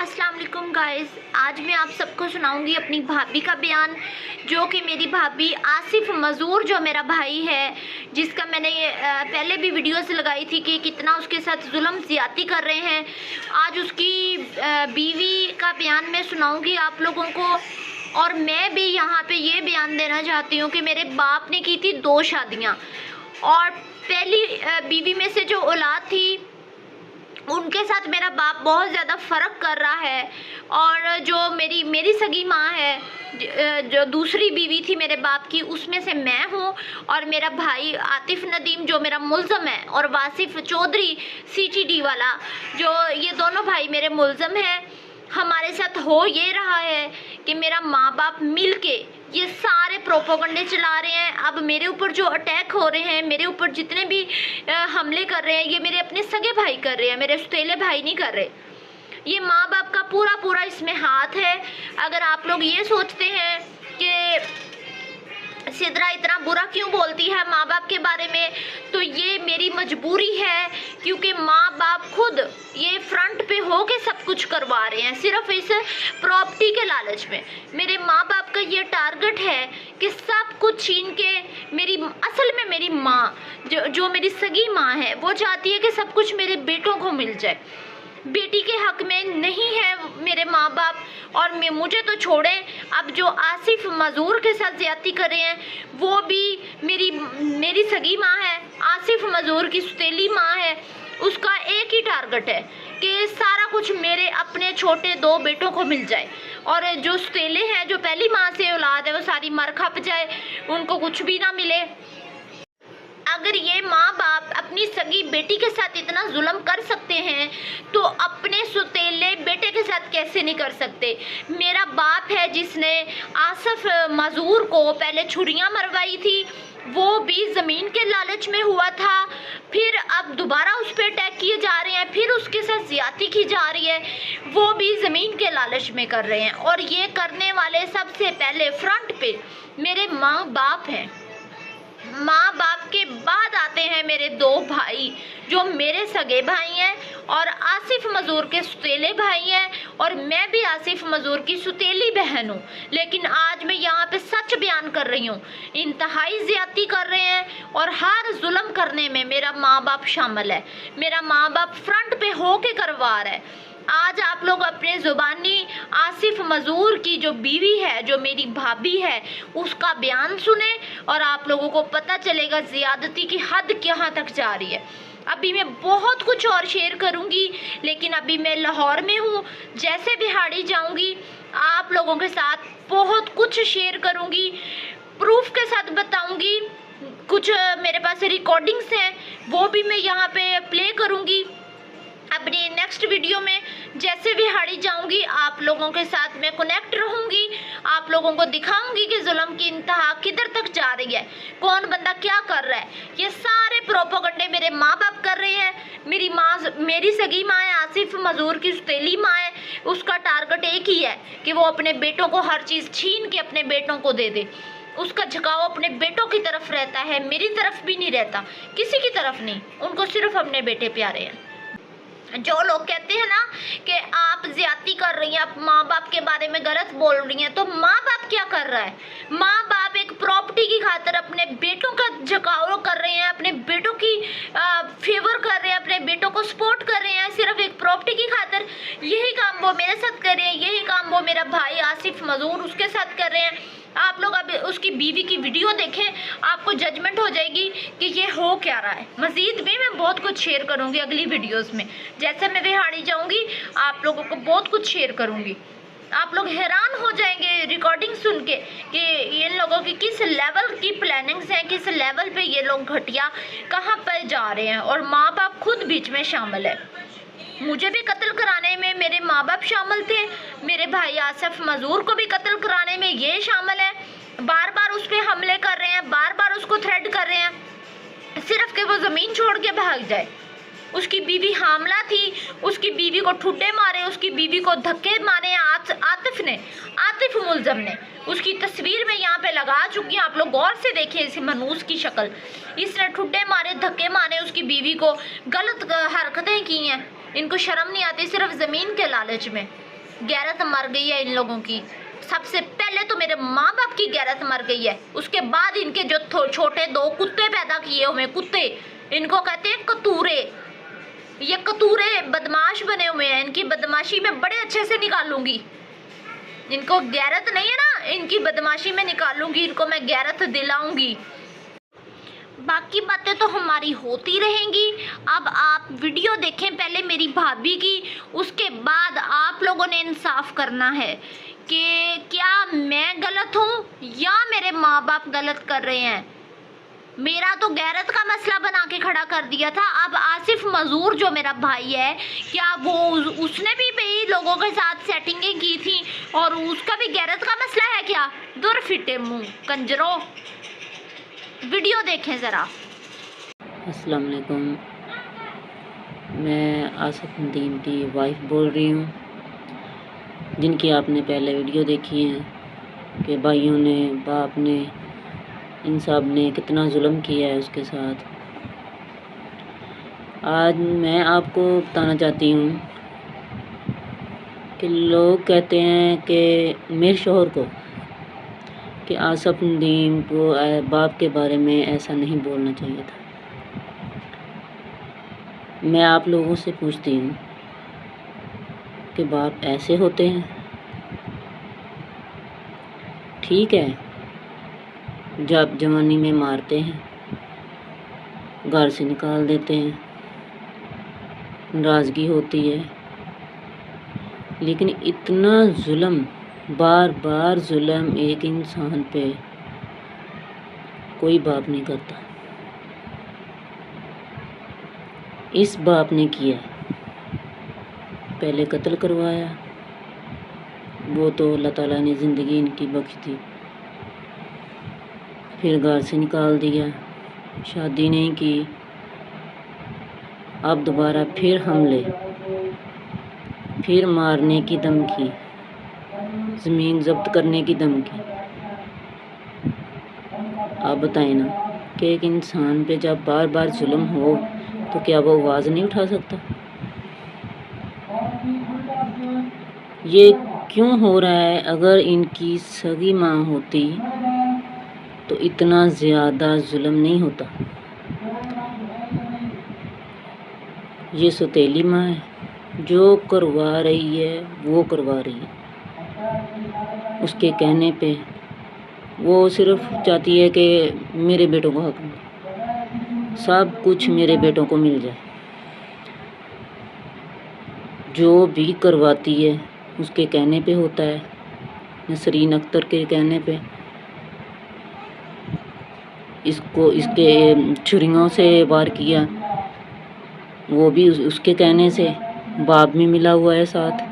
अस्सलाम वालेकुम गाइस, आज मैं आप सबको सुनाऊंगी अपनी भाभी का बयान, जो कि मेरी भाभी आसिफ मज़ूर जो मेरा भाई है, जिसका मैंने पहले भी वीडियोस लगाई थी कि कितना उसके साथ जुल्म ज़्यादती कर रहे हैं। आज उसकी बीवी का बयान मैं सुनाऊंगी आप लोगों को। और मैं भी यहाँ पे ये बयान देना चाहती हूँ कि मेरे बाप ने की थी 2 शादियाँ, और पहली बीवी में से जो औलाद थी उनके साथ मेरा बाप बहुत ज़्यादा फ़र्क कर रहा है। और जो मेरी सगी माँ है, जो दूसरी बीवी थी मेरे बाप की, उसमें से मैं हूँ, और मेरा भाई आतिफ नदीम जो मेरा मुल्ज़म है, और वासिफ चौधरी CTD वाला, जो ये दोनों भाई मेरे मुल्ज़म हैं। हमारे साथ हो ये रहा है कि मेरा माँ बाप मिल के ये सारे प्रोपोगंडे चला रहे हैं। अब मेरे ऊपर जो अटैक हो रहे हैं, मेरे ऊपर जितने भी हमले कर रहे हैं, ये मेरे अपने सगे भाई कर रहे हैं, मेरे सौतेले भाई नहीं कर रहे। ये माँ बाप का पूरा इसमें हाथ है। अगर आप लोग ये सोचते हैं कि सिद्रा इतना बुरा क्यों बोलती है माँ बाप के बारे में, तो ये मेरी मजबूरी है, क्योंकि माँ बाप खुद ये फ्रंट पे हो के सब कुछ करवा रहे हैं सिर्फ इस प्रॉपर्टी के लालच में। मेरे माँ बाप का ये टारगेट है कि सब कुछ छीन के असल में मेरी माँ जो मेरी सगी माँ है, वो चाहती है कि सब कुछ मेरे बेटों को मिल जाए। बेटी के हक में नहीं है मेरे माँ बाप। और मुझे तो छोड़े, अब जो आसिफ मज़ूर के साथ ज़्यादती कर रहे हैं वो भी मेरी सगी माँ है, आसिफ मज़ूर की सौतेली माँ है। उसका एक ही टारगेट है कि सारा कुछ मेरे अपने छोटे 2 बेटों को मिल जाए, और जो सौतेले हैं, जो पहली माँ से औलाद है, वो सारी मर खप जाए, उनको कुछ भी ना मिले। अगर ये माँ बाप अपनी सगी बेटी के साथ इतना जुल्म कर सकते हैं, तो अपने सौतेले बेटे के साथ कैसे नहीं कर सकते। मेरा बाप है जिसने आसिफ मज़ूर को पहले छुरियाँ मरवाई थी, वो भी ज़मीन के लालच में हुआ था। फिर अब दोबारा उस पर अटैक किए जा रहे हैं, फिर उसके साथ ज़्यादती की जा रही है, वो भी ज़मीन के लालच में कर रहे हैं। और ये करने वाले सबसे पहले फ्रंट पे मेरे माँ बाप हैं। माँ बाप के बाद आते हैं मेरे 2 भाई, जो मेरे सगे भाई हैं और आसिफ मज़ूर के सौतेले भाई हैं, और मैं भी आसिफ मज़ूर की सौतेली बहन हूँ। लेकिन आज मैं यहाँ पे सच बयान कर रही हूँ, इंतहाई ज़्यादती कर रहे हैं, और हर जुल्म करने में मेरा माँ बाप शामिल है। मेरा माँ बाप फ्रंट पे हो के करवा रहा है। आज आप लोग अपने ज़ुबानी आसिफ मज़ूर की जो बीवी है, जो मेरी भाभी है, उसका बयान सुने, और आप लोगों को पता चलेगा ज़्यादती की हद कहाँ तक जा रही है। अभी मैं बहुत कुछ और शेयर करूंगी, लेकिन अभी मैं लाहौर में हूँ। जैसे बिहाड़ी जाऊंगी आप लोगों के साथ बहुत कुछ शेयर करूंगी, प्रूफ के साथ बताऊंगी। कुछ मेरे पास रिकॉर्डिंग्स हैं, वो भी मैं यहाँ पे प्ले करूंगी अपनी नेक्स्ट वीडियो में। जैसे भी हाड़ी जाऊंगी आप लोगों के साथ मैं कनेक्ट रहूंगी, आप लोगों को दिखाऊंगी कि जुल्म की इंतहा किधर तक जा रही है, कौन बंदा क्या कर रहा है। ये सारे प्रोपोगंडे मेरे माँ बाप कर रहे हैं। मेरी सगी माँ है, आसिफ मज़ूर की सौतेली माँ है, उसका टारगेट एक ही है कि वो अपने बेटों को हर चीज़ छीन के अपने बेटों को दे दे। उसका झुकाव अपने बेटों की तरफ रहता है, मेरी तरफ भी नहीं रहता, किसी की तरफ नहीं। उनको सिर्फ अपने बेटे प्यारे हैं। जो लोग कहते हैं ना कि आप ज्यादती कर रही हैं, आप माँ बाप के बारे में गलत बोल रही हैं, तो माँ बाप क्या कर रहा है? माँ बाप एक प्रॉपर्टी की खातिर अपने बेटों का झुकाव कर रहे हैं, अपने बेटों की फेवर कर रहे हैं, अपने बेटों को सपोर्ट कर रहे हैं, सिर्फ एक प्रॉपर्टी की खातिर। यही काम वो मेरे साथ कर रहे हैं, यही काम वो मेरा भाई आसिफ मज़ूर उसके साथ कर रहे हैं। आप लोग अब उसकी बीवी की वीडियो देखें, आपको जजमेंट हो जाएगी कि ये हो क्या रहा है। मज़ीद भी मैं बहुत कुछ शेयर करूंगी अगली वीडियोस में। जैसे मैं बिहाड़ी जाऊंगी आप लोगों को बहुत कुछ शेयर करूंगी। आप लोग हैरान हो जाएंगे रिकॉर्डिंग सुन के कि इन लोगों की किस लेवल की प्लानिंग्स हैं, किस लेवल पे ये लोग घटिया कहाँ पर जा रहे हैं, और माँ बाप खुद बीच में शामिल है। मुझे भी कत्ल कराने में मेरे माँ बाप शामिल थे, मेरे भाई आसिफ मज़ूर को भी कत्ल कराने में ये शामिल है। बार बार उस पर हमले कर रहे हैं, बार बार उसको थ्रेट कर रहे हैं, सिर्फ कि वो ज़मीन छोड़ के भाग जाए। उसकी बीवी हामला थी, उसकी बीवी को ठुड्डे मारे, उसकी बीवी को धक्के मारे आतिफ मुल्ज़म ने। उसकी तस्वीर में यहाँ पे लगा चुकी हैं, आप लोग गौर से देखिए इस मनूस की शक्ल। इसने ठुड्डे मारे, धक्के मारे, उसकी बीवी को गलत हरकतें की हैं। इनको शर्म नहीं आती, सिर्फ ज़मीन के लालच में। गैरत मर गई है इन लोगों की। सबसे पहले तो मेरे माँ बाप की गैरत मर गई है, उसके बाद इनके जो छोटे 2 कुत्ते पैदा किए हुए कुत्ते, इनको कहते हैं कतूरे। ये कतूरे बदमाश बने हुए हैं, इनकी बदमाशी मैं बड़े अच्छे से निकालूंगी। इनको गैरत नहीं है ना, इनकी बदमाशी में निकालूंगी, इनको मैं गैरत दिलाऊंगी। बाकी बातें तो हमारी होती रहेंगी। अब आप वीडियो देखें पहले मेरी भाभी की, उसके बाद आप लोगों ने इंसाफ करना है कि क्या मैं गलत हूँ या मेरे माँ बाप गलत कर रहे हैं। मेरा तो गैरत का मसला बना के खड़ा कर दिया था। अब आसिफ मजूर जो मेरा भाई है, क्या वो उसने भी कई लोगों के साथ सेटिंगें की थी और उसका भी गैरत का मसला है क्या? दूर फिटे मुंह कंजरों, वीडियो देखें ज़रा। अस्सलाम वालेकुम, मैं आसिफ नदीम की वाइफ बोल रही हूँ, जिनकी आपने पहले वीडियो देखी है कि भाइयों ने, बाप ने, इन सब ने कितना जुल्म किया है उसके साथ। आज मैं आपको बताना चाहती हूँ कि लोग कहते हैं कि मेरे शौहर को कि आसिफ नदीम को बाप के बारे में ऐसा नहीं बोलना चाहिए था। मैं आप लोगों से पूछती हूँ कि बाप ऐसे होते हैं? ठीक है, जब जवानी में मारते हैं, घर से निकाल देते हैं, नाराज़गी होती है, लेकिन इतना जुल्म, बार बार जुल्म एक इंसान पे कोई बाप नहीं करता। इस बाप ने किया, पहले कत्ल करवाया, वो तो अल्लाह ताला ने ज़िंदगी इनकी बख्श दी, फिर घर से निकाल दिया, शादी नहीं की, अब दोबारा फिर हमले, फिर मारने की धमकी, ज़मीन जब्त करने की धमकी। आप बताएं ना कि एक इंसान पे जब बार बार जुल्म हो तो क्या वो आवाज़ नहीं उठा सकता? ये क्यों हो रहा है? अगर इनकी सगी माँ होती तो इतना ज़्यादा जुल्म नहीं होता। ये सौतेली माँ है, जो करवा रही है वो करवा रही है उसके कहने पे। वो सिर्फ चाहती है कि मेरे बेटों को हक मिले, सब कुछ मेरे बेटों को मिल जाए। जो भी करवाती है उसके कहने पे होता है। नसरीन अख्तर के कहने पे इसको इसके छुरियों से वार किया, वो भी उसके कहने से। बाप भी मिला हुआ है साथ।